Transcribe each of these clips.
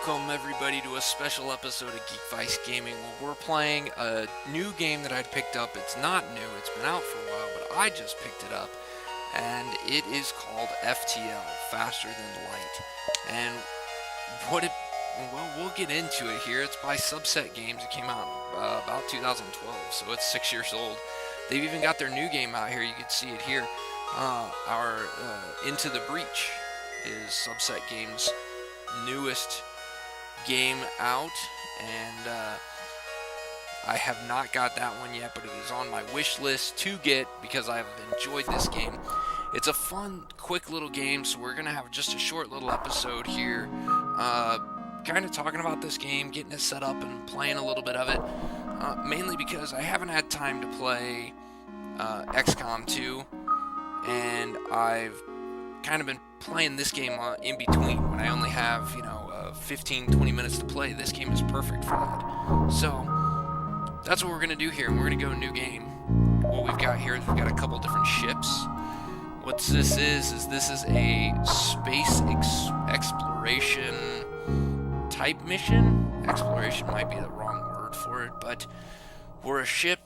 Welcome everybody to a special episode of Geekvice Gaming where we're playing a new game that I'd picked up. It's not new, it's been out for a while, but I just picked it up, and it is called FTL, Faster Than Light. And we'll get into it here. It's by Subset Games. It came out about 2012, so it's 6 years old. They've even got their new game out here. You can see it here. Our Into the Breach is Subset Games' newest game out, and I have not got that one yet, but it is on my wish list to get because I've enjoyed this game. It's a fun, quick little game, so we're gonna have just a short little episode here, kind of talking about this game, getting it set up and playing a little bit of it, mainly because I haven't had time to play XCOM 2, and I've kind of been playing this game in between when I only have 15-20 minutes to play. This game is perfect for that. So that's what we're gonna do here, and we're gonna go new game. What we've got here is we've got a couple different ships. What this is this is a space exploration type mission. Exploration might be the wrong word for it, but we're a ship.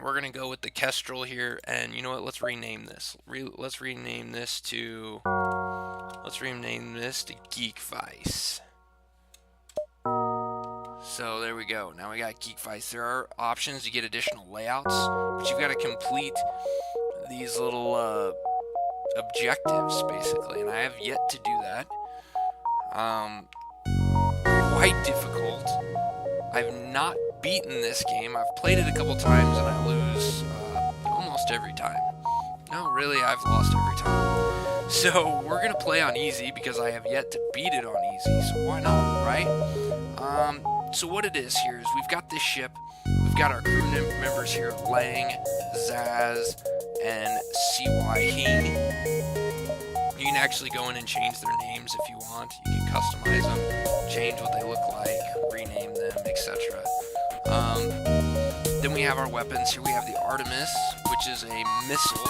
We're gonna go with the Kestrel here, and you know what? Let's rename this. Let's rename this to Geekvice. So there we go. Now we got Geekvice. There are options to get additional layouts, but you've got to complete these little objectives basically, and I have yet to do that. Quite difficult. I've not beaten this game. I've played it a couple times and I lose almost every time. No, really, I've lost every time. So we're gonna play on easy because I have yet to beat it on easy, so why not, right? So what it is here is we've got this ship, we've got our crew members here, Lang, Zaz, and CY Hing. You can actually go in and change their names if you want. You can customize them, change what they look like, rename them, etc. Then we have our weapons. Here we have the Artemis, which is a missile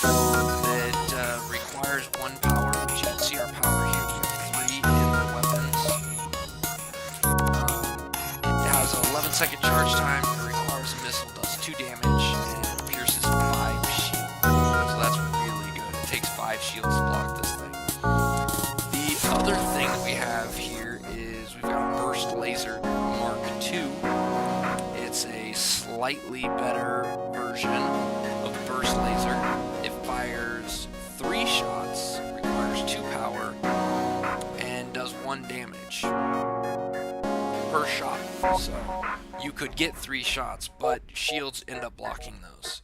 that requires 1 power. But you can see our power here. We have 3 in the weapons. It has an 11-second charge time. It requires a missile, does 2 damage, and pierces 5 shields. So that's really good. It takes 5 shields to block this thing. The other thing that we have here is we've got a burst laser Mark II. It's a slightly better version of the burst laser. It fires 3 shots, requires 2 power, and does 1 damage per shot. So you could get 3 shots, but shields end up blocking those.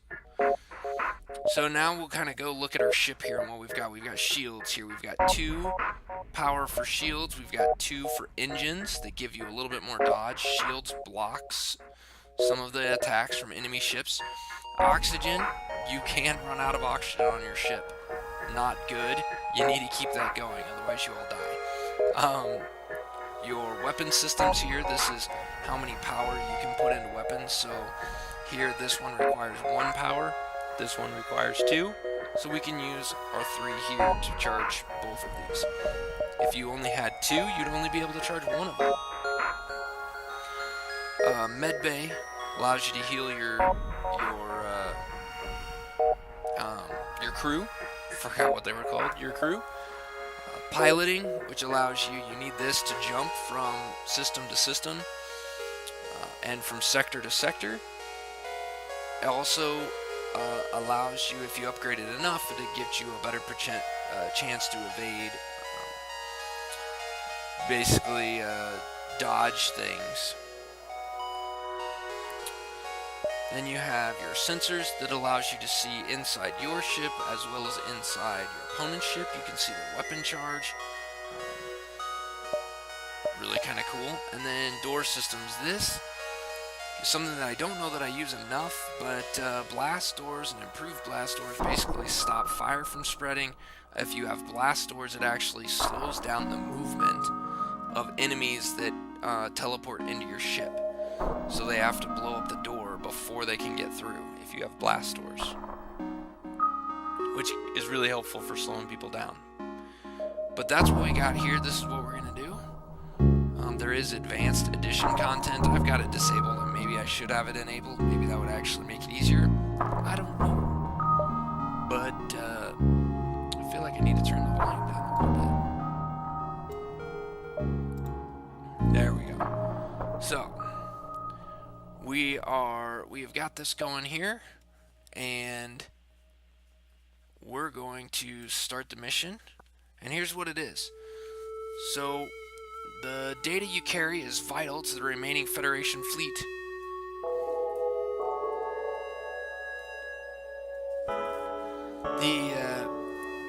So now we'll kind of go look at our ship here and what we've got. We've got shields here. We've got 2 power for shields. We've got 2 for engines that give you a little bit more dodge. Shields blocks some of the attacks from enemy ships. Oxygen, you can run out of oxygen on your ship. Not good. You need to keep that going, otherwise you will die. Your weapon systems here, this is how many power you can put into weapons. So here, this one requires 1 power. This one requires 2. So we can use our 3 here to charge both of these. If you only had 2, you'd only be able to charge 1 of them. Medbay allows you to heal your crew. Forgot what they were called. Your crew. Piloting, which allows you need this to jump from system to system and from sector to sector. It also allows you, if you upgrade it enough, it gives you a better chance to evade, basically dodge things. Then you have your sensors that allows you to see inside your ship as well as inside your opponent's ship. You can see their weapon charge. Really kind of cool. And then door systems. This is something that I don't know that I use enough, but blast doors and improved blast doors basically stop fire from spreading. If you have blast doors, it actually slows down the movement of enemies that teleport into your ship. So they have to blow up the door before they can get through if you have blast doors, which is really helpful for slowing people down. But that's what we got here. This is what we're going to do. there is advanced edition content. I've got it disabled, and maybe I should have it enabled. Maybe that would actually make it easier. I don't know. But I feel like I need to turn the volume down a little bit. There we go. So we have got this going here, and we're going to start the mission. And here's what it is. So the data you carry is vital to the remaining Federation fleet.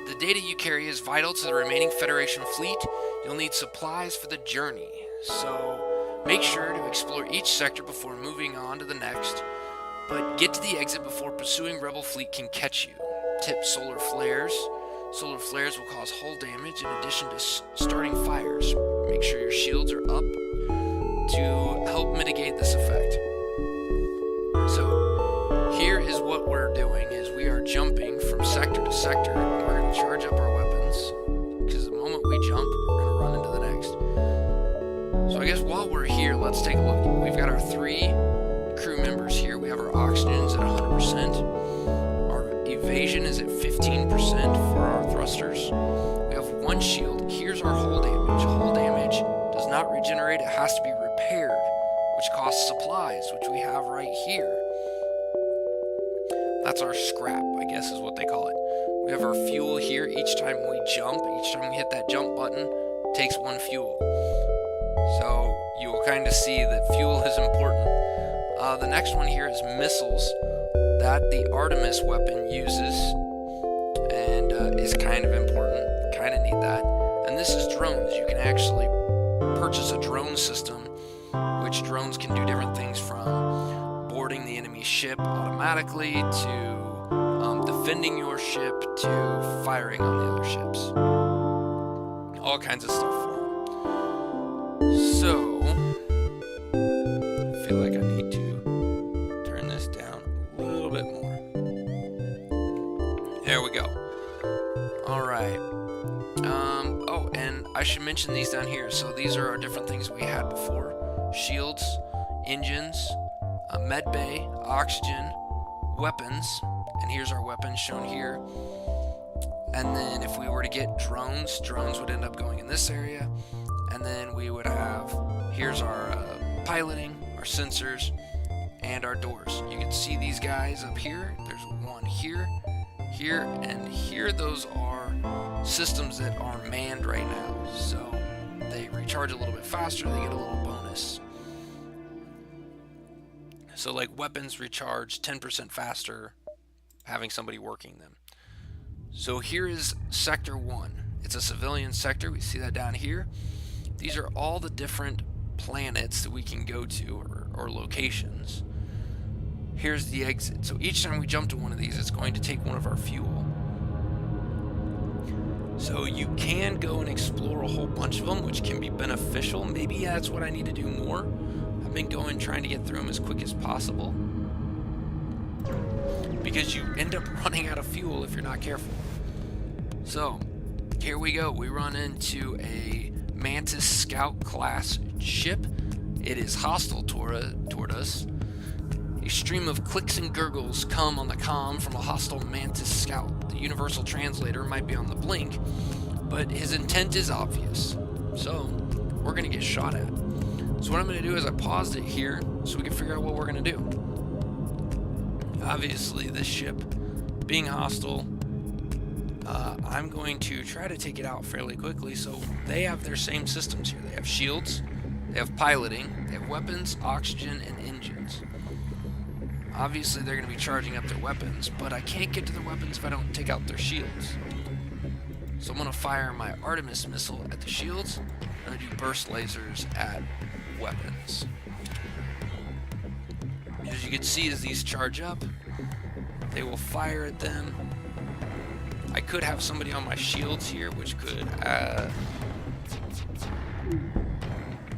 The data you carry is vital to the remaining Federation fleet. You'll need supplies for the journey, so make sure to explore each sector before moving on to the next, but get to the exit before pursuing Rebel fleet can catch you. Tip: solar flares. Solar flares will cause hull damage in addition to starting fires. Make sure your shields are up to help mitigate this effect. So here is what we're doing, is we are jumping from sector to sector. We're going to charge up our weapons, because the moment we jump, we're going to run into the next. So I guess while we're here, let's take a look. We've got our 3 crew members here. We have our oxygens at 100%. Our evasion is at 15% for our thrusters. We have 1 shield. Here's our hull damage. Hull damage does not regenerate. It has to be repaired, which costs supplies, which we have right here. That's our scrap, I guess is what they call it. We have our fuel here. Each time we jump, each time we hit that jump button, it takes 1 fuel. So you will kind of see that fuel is important. The next one here is missiles that the Artemis weapon uses, and is kind of important. Kind of need that. And this is drones. You can actually purchase a drone system, which drones can do different things from boarding the enemy ship automatically to defending your ship to firing on the other ships. All kinds of stuff for them. So, I feel like I need to turn this down a little bit more. There we go. Alright. Oh, and I should mention these down here. So these are our different things we had before. Shields, engines, a med bay, oxygen, weapons, and here's our weapons shown here. And then if we were to get drones would end up going in this area. And then we would have, here's our piloting, our sensors, and our doors. You can see these guys up here. There's 1 here, here, and here. Those are systems that are manned right now. So they recharge a little bit faster, they get a little bonus. So like weapons recharge 10% faster having somebody working them. So here is Sector 1. It's a civilian sector. We see that down here. These are all the different planets that we can go to, or locations. Here's the exit. So each time we jump to one of these, it's going to take 1 of our fuel. So you can go and explore a whole bunch of them, which can be beneficial. Maybe that's what I need to do more. I've been trying to get through them as quick as possible, because you end up running out of fuel if you're not careful. So here we go. We run into a Mantis Scout class ship. It is hostile toward us. A stream of clicks and gurgles come on the comm from a hostile Mantis Scout. The universal translator might be on the blink, but his intent is obvious. So we're going to get shot at. So what I'm going to do is I paused it here so we can figure out what we're going to do. Obviously, this ship being hostile, I'm going to try to take it out fairly quickly. So they have their same systems here. They have shields, they have piloting, they have weapons, oxygen, and engines. Obviously, they're going to be charging up their weapons, but I can't get to their weapons if I don't take out their shields. So I'm going to fire my Artemis missile at the shields. I'm going to do burst lasers at weapons. As you can see, as these charge up, they will fire at them. I could have somebody on my shields here, which could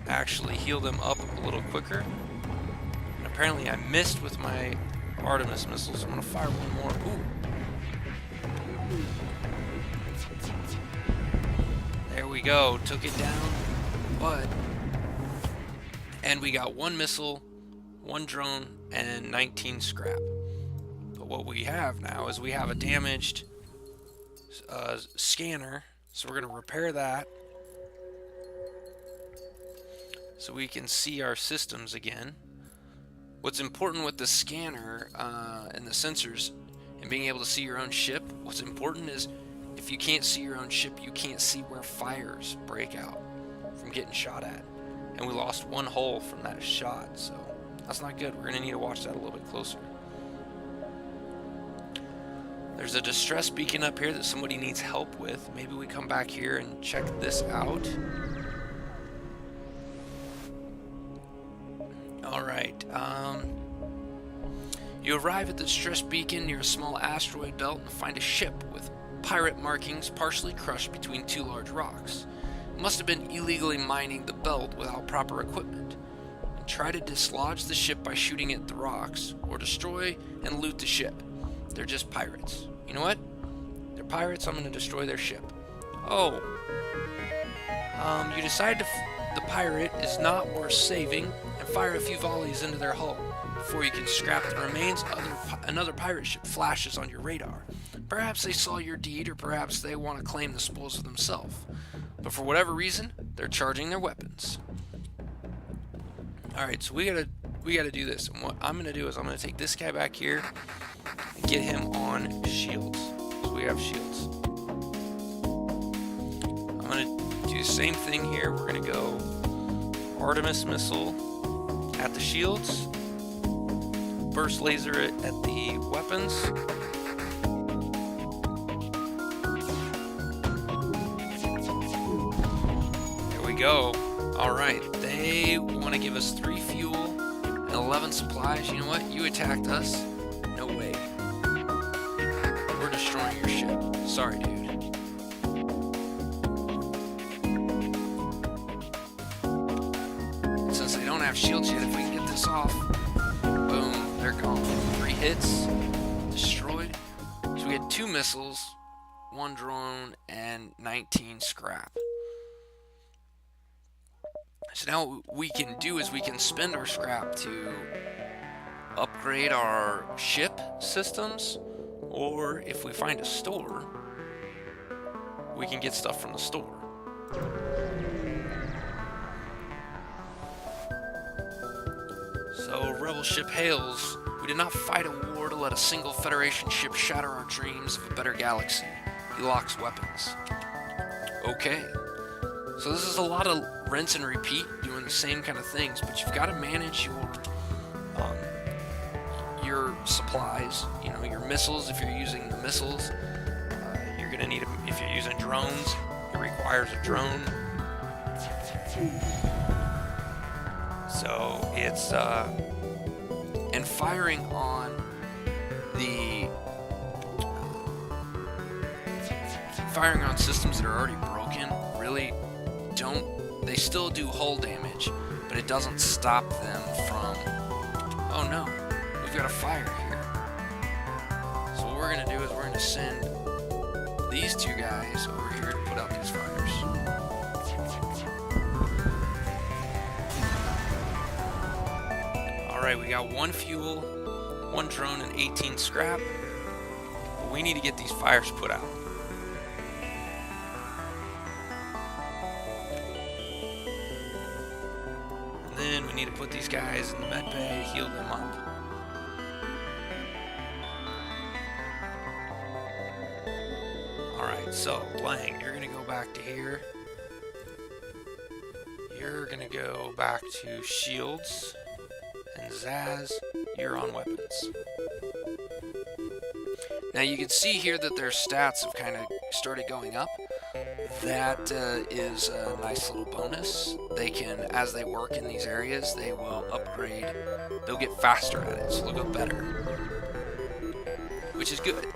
actually heal them up a little quicker. And apparently I missed with my Artemis missiles, so I'm going to fire 1 more. Ooh. There we go. Took it down, but And we got 1 missile, 1 drone, and 19 scrap. But what we have now is we have a damaged scanner, so we're going to repair that so we can see our systems again. What's important with the scanner and the sensors and being able to see your own ship, what's important is if you can't see your own ship, you can't see where fires break out from getting shot at. And we lost 1 hull from that shot, so that's not good. We're going to need to watch that a little bit closer. There's a distress beacon up here that somebody needs help with. Maybe we come back here and check this out. Alright, you arrive at the distress beacon near a small asteroid belt and find a ship with pirate markings partially crushed between 2 large rocks. It must have been illegally mining the belt without proper equipment. And try to dislodge the ship by shooting at the rocks, or destroy and loot the ship. They're just pirates. You know what? They're pirates, I'm going to destroy their ship. Oh. You decide the pirate is not worth saving and fire a few volleys into their hull. Before you can scrap the remains, another pirate ship flashes on your radar. Perhaps they saw your deed, or perhaps they want to claim the spoils for themselves. But for whatever reason, they're charging their weapons. Alright, so we gotta do this. And what I'm gonna do is I'm gonna take this guy back here and get him on shields. So we have shields. I'm gonna do the same thing here. We're gonna go Artemis missile at the shields, burst laser at the weapons. There we go. Alright, they want to give us 3 fuel and 11 supplies. You know what? You attacked us. No way. We're destroying your ship. Sorry, dude. And since they don't have shields yet, if we can get this off, boom, they're gone. 3 hits, destroyed. So we had 2 missiles, 1 drone, and 19 scrap. So now what we can do is we can spend our scrap to upgrade our ship systems, or if we find a store, we can get stuff from the store. So Rebel ship hails. We did not fight a war to let a single Federation ship shatter our dreams of a better galaxy. He locks weapons. Okay. So this is a lot of rinse and repeat, doing the same kind of things, but you've got to manage your supplies. You know, your missiles. If you're using the missiles, you're gonna need them. If you're using drones, it requires a drone. So it's and firing on systems that are already broken really they still do hull damage, but it doesn't stop them from, oh no, we've got a fire here. So what we're going to do is we're going to send these 2 guys over here to put out these fires. Alright, we got 1 fuel, 1 drone, and 18 scrap. But we need to get these fires put out. We need to put these guys in the med bay, heal them up. Alright, so Lang, you're gonna go back to here. You're gonna go back to shields. And Zaz, you're on weapons. Now you can see here that their stats have kind of started going up. That is a nice little bonus. They can, as they work in these areas, they will upgrade. They'll get faster at it, so they'll go better. Which is good.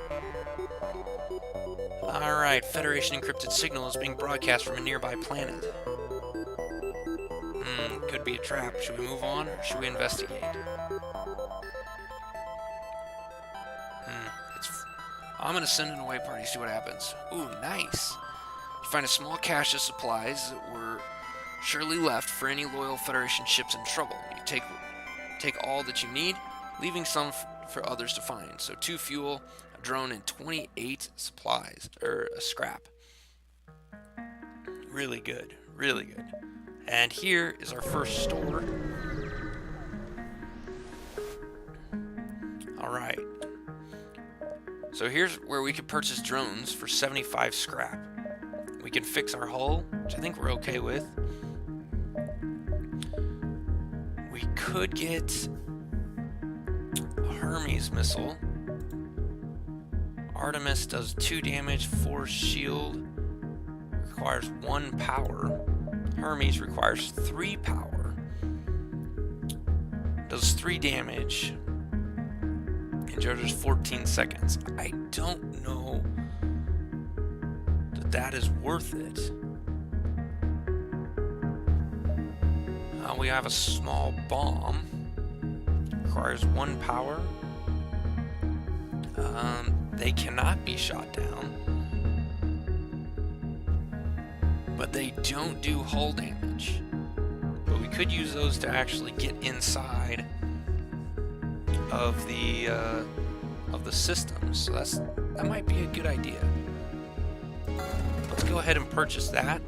Alright, Federation encrypted signal is being broadcast from a nearby planet. Could be a trap. Should we move on, or should we investigate? I'm gonna send an away party, see what happens. Ooh, nice. You find a small cache of supplies that were surely left for any loyal Federation ships in trouble. You take all that you need, leaving some for others to find. So 2 fuel, a drone, and 28 supplies, or scrap. Really good, really good. And here is our first store. Alright. So here's where we can purchase drones for 75 scrap. We can fix our hull, which I think we're okay with. We could get a Hermes missile. Artemis does 2 damage, 4 shield, requires 1 power. Hermes requires 3 power, does 3 damage, and charges 14 seconds. I don't know that is worth it. We have a small bomb, requires 1 power. They cannot be shot down, but they don't do hull damage. But we could use those to actually get inside of the system. So that might be a good idea. Let's go ahead and purchase that.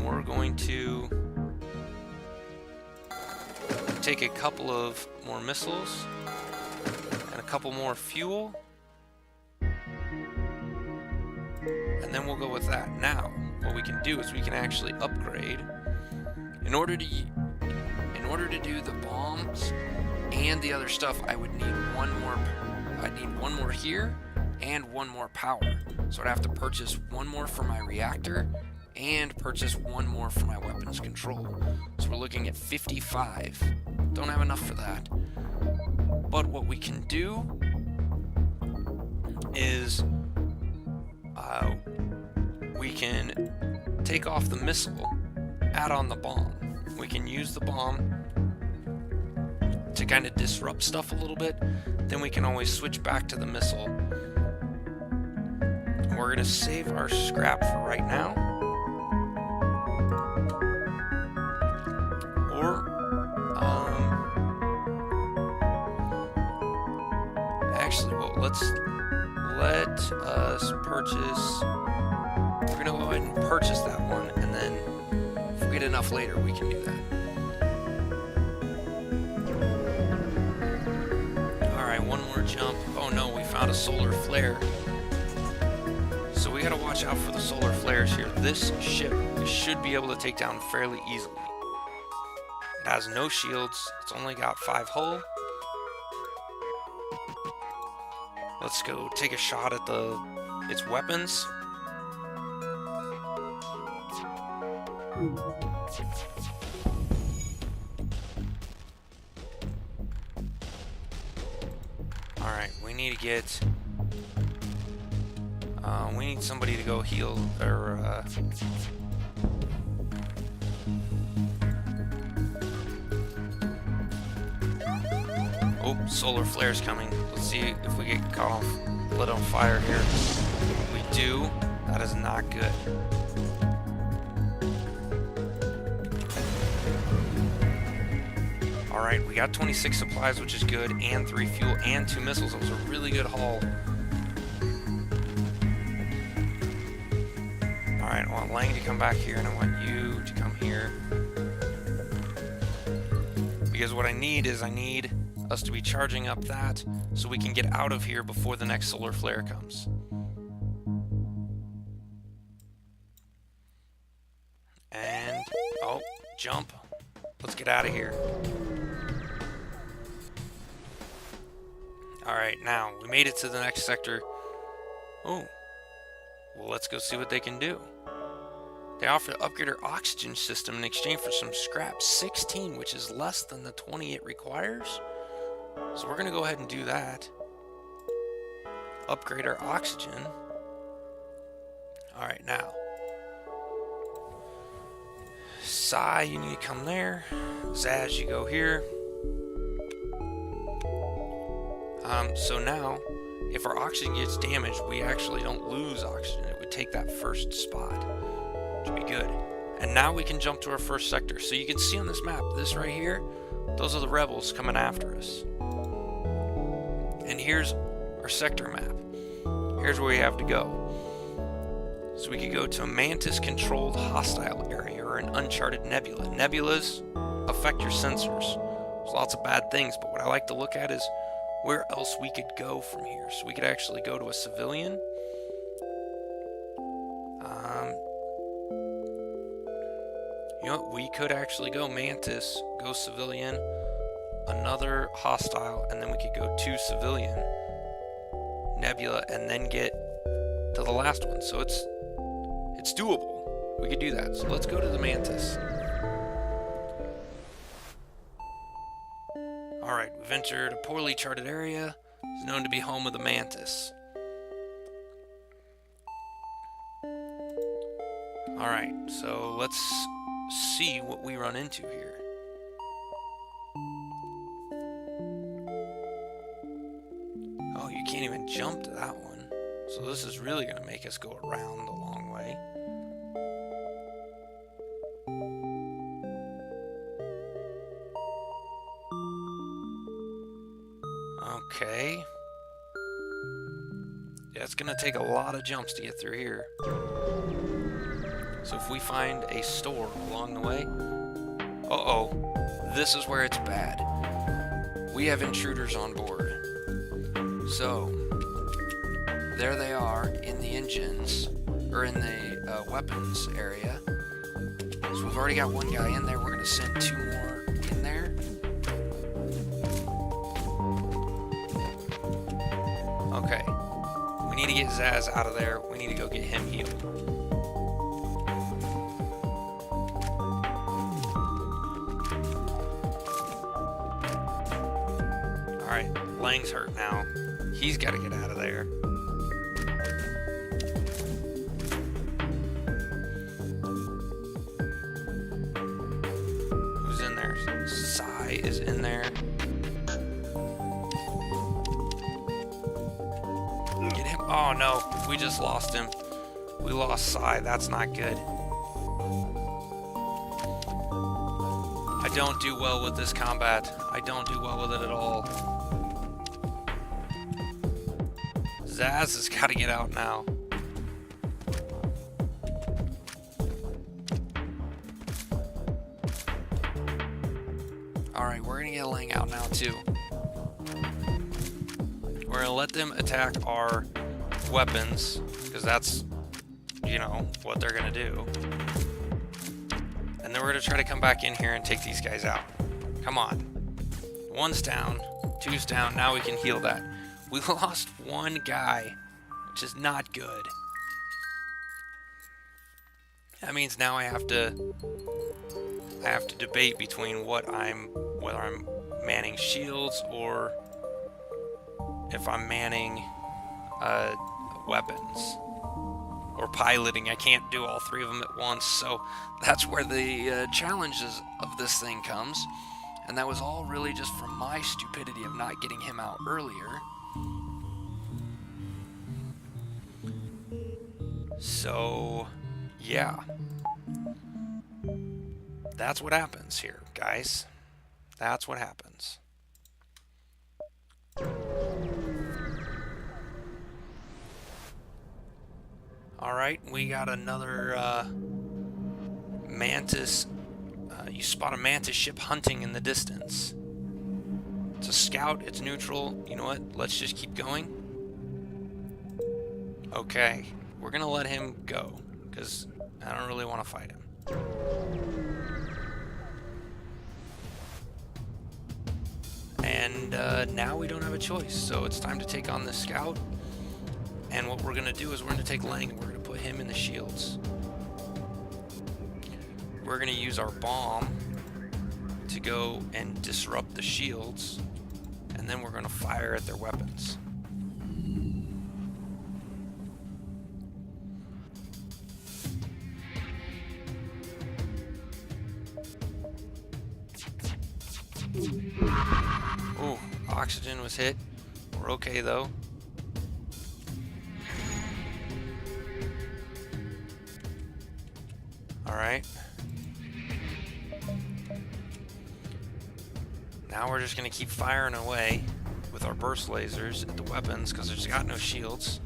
We're going to take a couple of more missiles and a couple more fuel, and then we'll go with that. Now, what we can do is we can actually upgrade. In order to do the bombs and the other stuff, I would need one more. I'd need 1 more here and 1 more power. So I'd have to purchase 1 more for my reactor and purchase 1 more for my weapons control. So we're looking at 55. Don't have enough for that. But what we can do is we can take off the missile, add on the bomb. We can use the bomb to kind of disrupt stuff a little bit. Then we can always switch back to the missile. We're going to save our scrap for right now. Or, actually, well, let us purchase. We're going to go ahead and purchase that one, and then if we get enough later, we can do that. Alright, 1 more jump. Oh no, we found a solar flare. So we gotta watch out for the solar flares here. This ship should be able to take down fairly easily. It has no shields. It's only got 5 hull. Let's go take a shot at its weapons. Alright, we need to get... we need somebody to go heal, or, oh, solar flare's coming. Let's see if we get caught off, lit on fire here. We do. That is not good. Alright, we got 26 supplies, which is good, and 3 fuel, and 2 missiles. That was a really good haul. Alright, I want Lang to come back here, and I want you to come here. Because what I need is, I need us to be charging up that, so we can get out of here before the next solar flare comes. And, oh, jump. Let's get out of here. Alright, now, we made it to the next sector. Oh, well, let's go see what they can do. They offer to upgrade our oxygen system in exchange for some scrap. 16, which is less than the 20 it requires. So we're going to go ahead and do that. Upgrade our oxygen. Alright, now. Sai, you need to come there. Zaz, you go here. So now, if our oxygen gets damaged, we actually don't lose oxygen. It would take that first spot, which would be good. And now we can jump to our first sector. So you can see on this map, this right here, those are the rebels coming after us. And here's our sector map. Here's where we have to go. So we could go to a Mantis-controlled hostile area or an uncharted nebula. Nebulas affect your sensors. There's lots of bad things, but what I like to look at is where else we could go from here. So we could actually go to a civilian. You know what? We could actually go Mantis, go civilian, another hostile, and then we could go to civilian, nebula, and then get to the last one. So it's doable. We could do that. So let's go to the Mantis. Alright, we've entered a poorly charted area. It's known to be home of the Mantis. Alright, so let's see what we run into here. Oh, you can't even jump to that one. So this is really going to make us go around the long way. Okay. Yeah, it's going to take a lot of jumps to get through here. So if we find a store along the way... Uh-oh. This is where it's bad. We have intruders on board. So, there they are in the engines, or in the weapons area. So we've already got one guy in there. We're going to send 2 more in there. Okay. We need to get Zaz out of there. We need to go get him healed. Alright, Lang's hurt now. He's got to get out of there. Who's in there? Sai is in there. Get him. Oh no, we just lost him. We lost Sai. That's not good. I don't do well with this combat. I don't do well with it at all. Zaz has got to get out now. Alright, we're going to get Lang out now too. We're going to let them attack our weapons, because that's, you know, what they're going to do. And then we're going to try to come back in here and take these guys out. Come on. 1's down, 2's down, now we can heal that. We lost 1 guy, which is not good. That means now I have to debate between whether I'm manning shields or if I'm manning weapons or piloting. I can't do all 3 of them at once, so that's where the challenges of this thing comes. And that was all really just from my stupidity of not getting him out earlier. So, yeah. That's what happens here, guys. That's what happens. Alright, we got another Mantis. You spot a Mantis ship hunting in the distance. It's a scout, it's neutral. You know what? Let's just keep going. Okay. We're going to let him go, because I don't really want to fight him. And now we don't have a choice, so it's time to take on this scout. And what we're going to do is we're going to take Lang and we're going to put him in the shields. We're going to use our bomb to go and disrupt the shields, and then we're going to fire at their weapons. Ooh, oxygen was hit. We're okay though. Alright. Now we're just going to keep firing away with our burst lasers at the weapons because there's got no shields.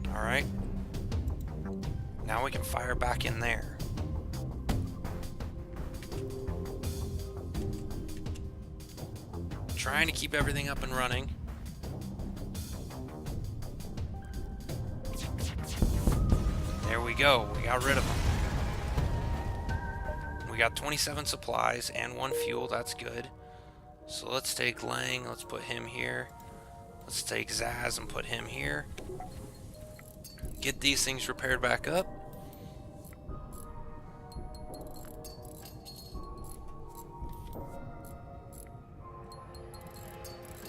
Alright. Now we can fire back in there. Trying to keep everything up and running. There we go. We got rid of them. We got 27 supplies and 1 fuel. That's good. So let's take Lang. Let's put him here. Let's take Zaz and put him here. Get these things repaired back up.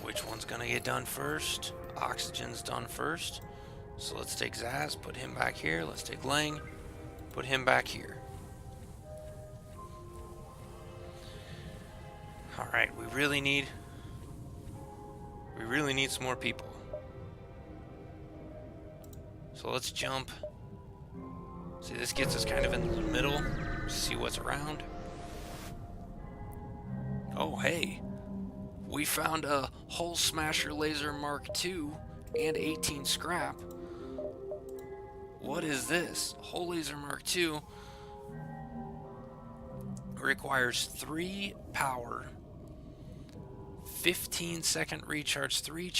Which one's gonna get done first? Oxygen's done first. So let's take Zaz, put him back here. Let's take Lang, put him back here. Alright, we really need some more people. So let's jump. See, this gets us kind of in the middle. See what's around. Oh, hey. We found a Hull Smasher Laser Mark II and 18 scrap. What is this? Hull Laser Mark II requires 3 power, 15-second recharge, 3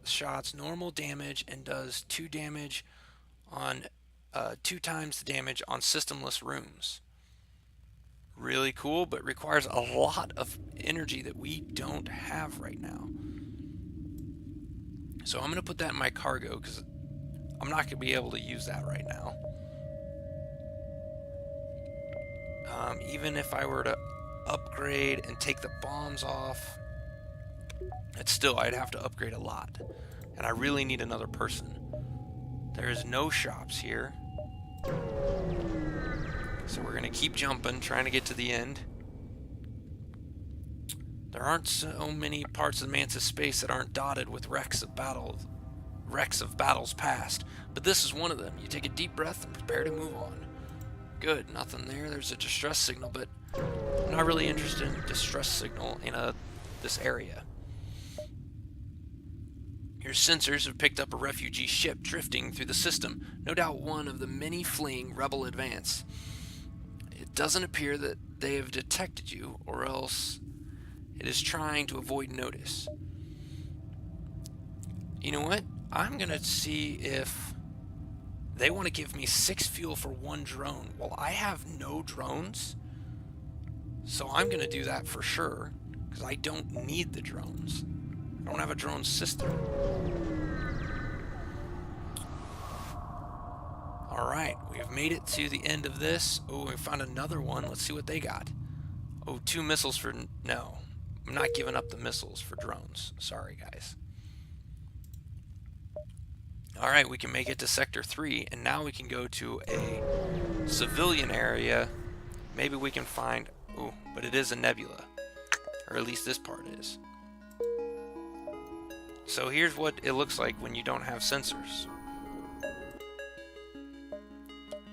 shots, normal damage, and does 2 damage on 2 times the damage on systemless rooms. Really cool, but requires a lot of energy that we don't have right now. So I'm going to put that in my cargo because I'm not going to be able to use that right now. Even if I were to upgrade and take the bombs off, I'd have to upgrade a lot. And I really need another person. There is no shops here. So we're going to keep jumping, trying to get to the end. There aren't so many parts of Mantis space that aren't dotted with wrecks of battles past. But this is one of them. You take a deep breath and prepare to move on. Good, nothing there. There's a distress signal, but I'm not really interested in a distress signal in this area. Your sensors have picked up a refugee ship drifting through the system. No doubt one of the many fleeing rebel advance. It doesn't appear that they have detected you, or else it is trying to avoid notice. You know what? I'm going to see if they want to give me 6 fuel for 1 drone. Well, I have no drones, so I'm going to do that for sure, because I don't need the drones. I don't have a drone system. Alright, we have made it to the end of this. Oh, we found another one. Let's see what they got. Oh, 2 missiles for... No, I'm not giving up the missiles for drones. Sorry, guys. Alright, we can make it to Sector 3, and now we can go to a civilian area. Maybe we can find... Oh, but it is a nebula. Or at least this part is. So here's what it looks like when you don't have sensors.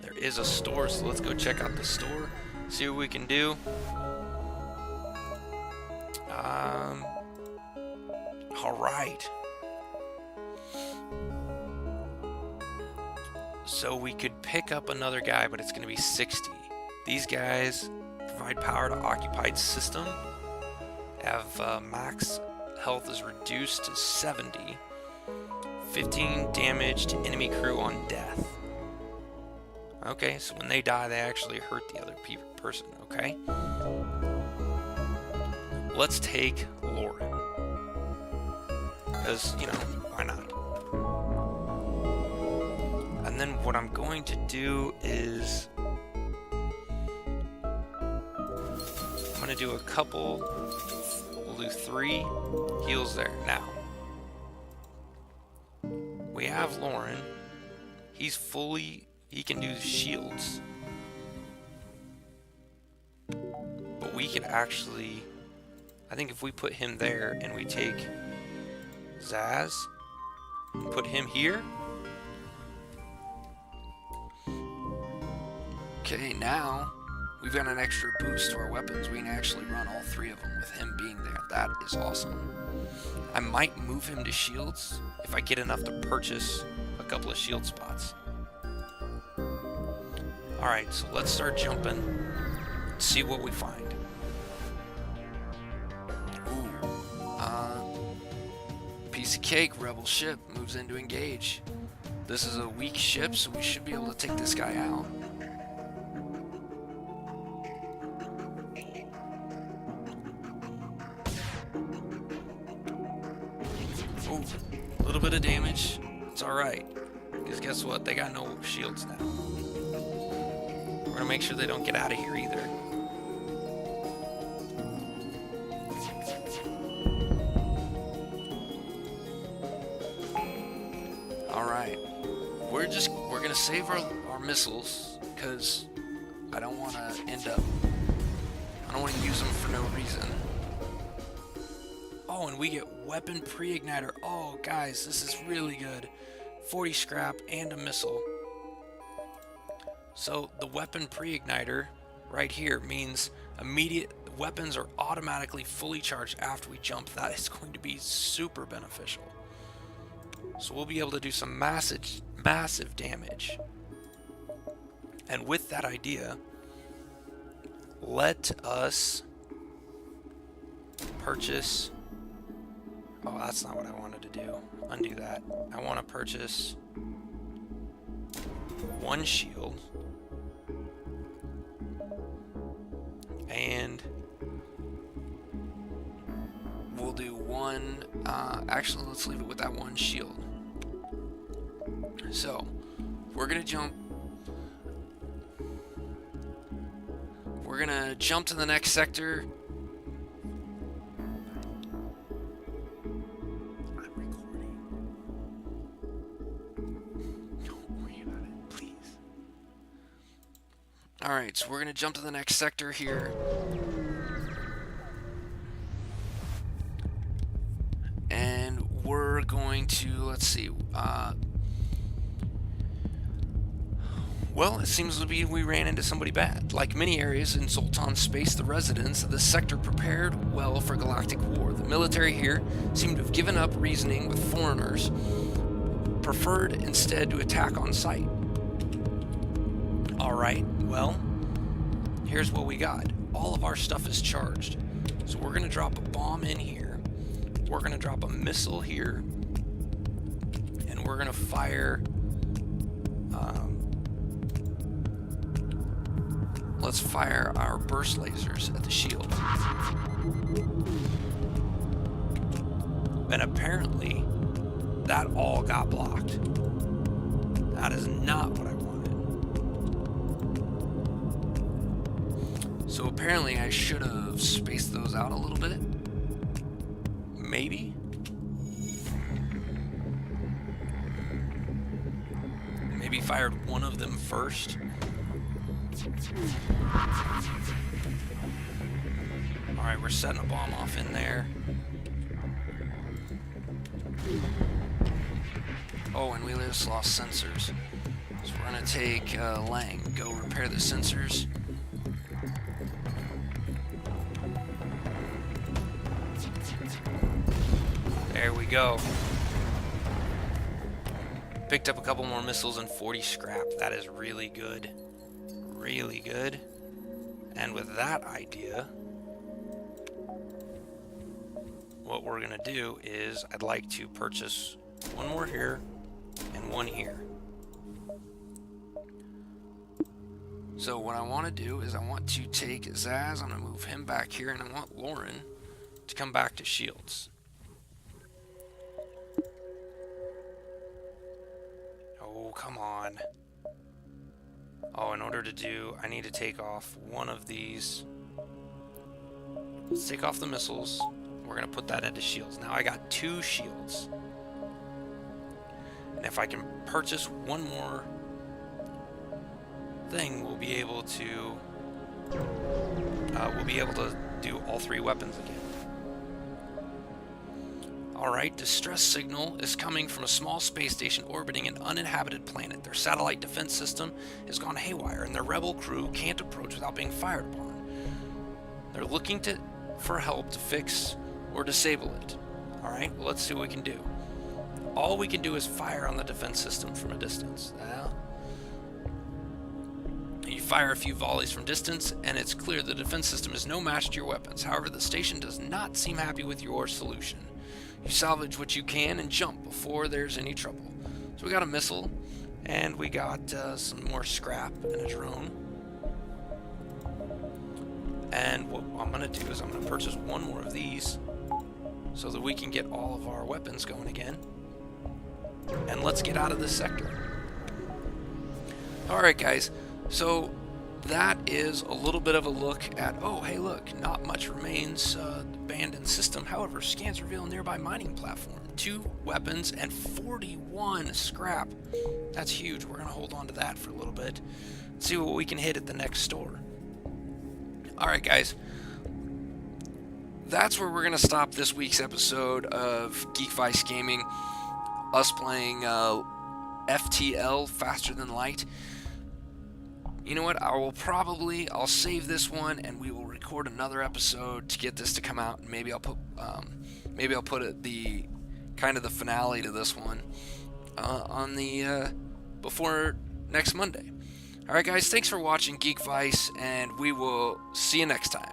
There is a store, so let's go check out the store, see what we can do. Alright. So we could pick up another guy, but it's going to be 60. These guys provide power to occupied system. Have max health is reduced to 70. 15 damage to enemy crew on death. Okay, so when they die, they actually hurt the other person, okay? Let's take Lauren. Because, you know, why not? And then what I'm going to do is... I'm going to do a couple... We'll do 3 heals there. Now, we have Lauren. He's fully... He can do shields. But we could actually... I think if we put him there and we take Zaz and put him here. Okay, now we've got an extra boost to our weapons. We can actually run all 3 of them with him being there. That is awesome. I might move him to shields if I get enough to purchase a couple of shield spots. Alright, so let's start jumping, see what we find. Ooh, piece of cake, rebel ship moves in to engage. This is a weak ship, so we should be able to take this guy out. Ooh, a little bit of damage. It's alright, because guess what? They got no shields now. We're gonna make sure they don't get out of here either. Alright. We're gonna save our missiles, because I don't wanna use them for no reason. Oh, and we get weapon pre-igniter. Oh guys, this is really good. 40 scrap and a missile. So the weapon pre-igniter right here means immediate weapons are automatically fully charged after we jump. That is going to be super beneficial. So we'll be able to do some massive damage. And with that idea, let us purchase... Oh, that's not what I wanted to do. Undo that. I want to purchase 1 shield. And we'll do 1... actually, let's leave it with that 1 shield. So, we're going to jump... We're going to jump to the next sector. I'm recording. Don't worry about it, please. Alright, so we're going to jump to the next sector here. And we're going to, let's see, well, it seems to be we ran into somebody bad. Like many areas in Sultan's space, the residents of the sector prepared well for galactic war. The military here seemed to have given up reasoning with foreigners, preferred instead to attack on sight. Alright, well, here's what we got. All of our stuff is charged. So we're going to drop a bomb in here. We're going to drop a missile here. And we're going to fire... let's fire our burst lasers at the shield. And apparently, that all got blocked. That is not what I wanted. So apparently I should have spaced those out a little bit. Maybe. Maybe fired one of them first. Alright, we're setting a bomb off in there. Oh, and we just lost sensors. So we're gonna take Lang, go repair the sensors. There we go. Picked up a couple more missiles and 40 scrap. That is really good. Really good. And with that idea, what we're gonna do is I'd like to purchase 1 more here and 1 here. So what I want to do is I want to take Zaz, I'm gonna move him back here, and I want Lauren to come back to shields. Oh, come on. Oh, in order to do, I need to take off 1 of these. Let's take off the missiles. We're going to put that into shields. Now I got 2 shields. And if I can purchase 1 more thing, we'll be able to do all 3 weapons again. Alright, distress signal is coming from a small space station orbiting an uninhabited planet. Their satellite defense system has gone haywire, and their rebel crew can't approach without being fired upon. They're looking for help to fix or disable it. Alright, well, let's see what we can do. All we can do is fire on the defense system from a distance. You fire a few volleys from distance, and it's clear the defense system is no match to your weapons. However, the station does not seem happy with your solution. You salvage what you can and jump before there's any trouble. So we got a missile, and we got some more scrap and a drone. And what I'm going to do is I'm going to purchase one more of these so that we can get all of our weapons going again. And let's get out of this sector. Alright guys, so that is a little bit of a look at, oh hey look, not much remains, abandoned system. However, scans reveal a nearby mining platform, 2 weapons, and 41 scrap. That's huge. We're going to hold on to that for a little bit. See what we can hit at the next store. Alright guys, that's where we're going to stop this week's episode of Geekvice Gaming. Us playing FTL, Faster Than Light. You know what, I'll save this one and we will record another episode to get this to come out, and maybe I'll put it the kind of the finale to this one on the before next Monday. Alright guys, thanks for watching Geekvice, and we will see you next time.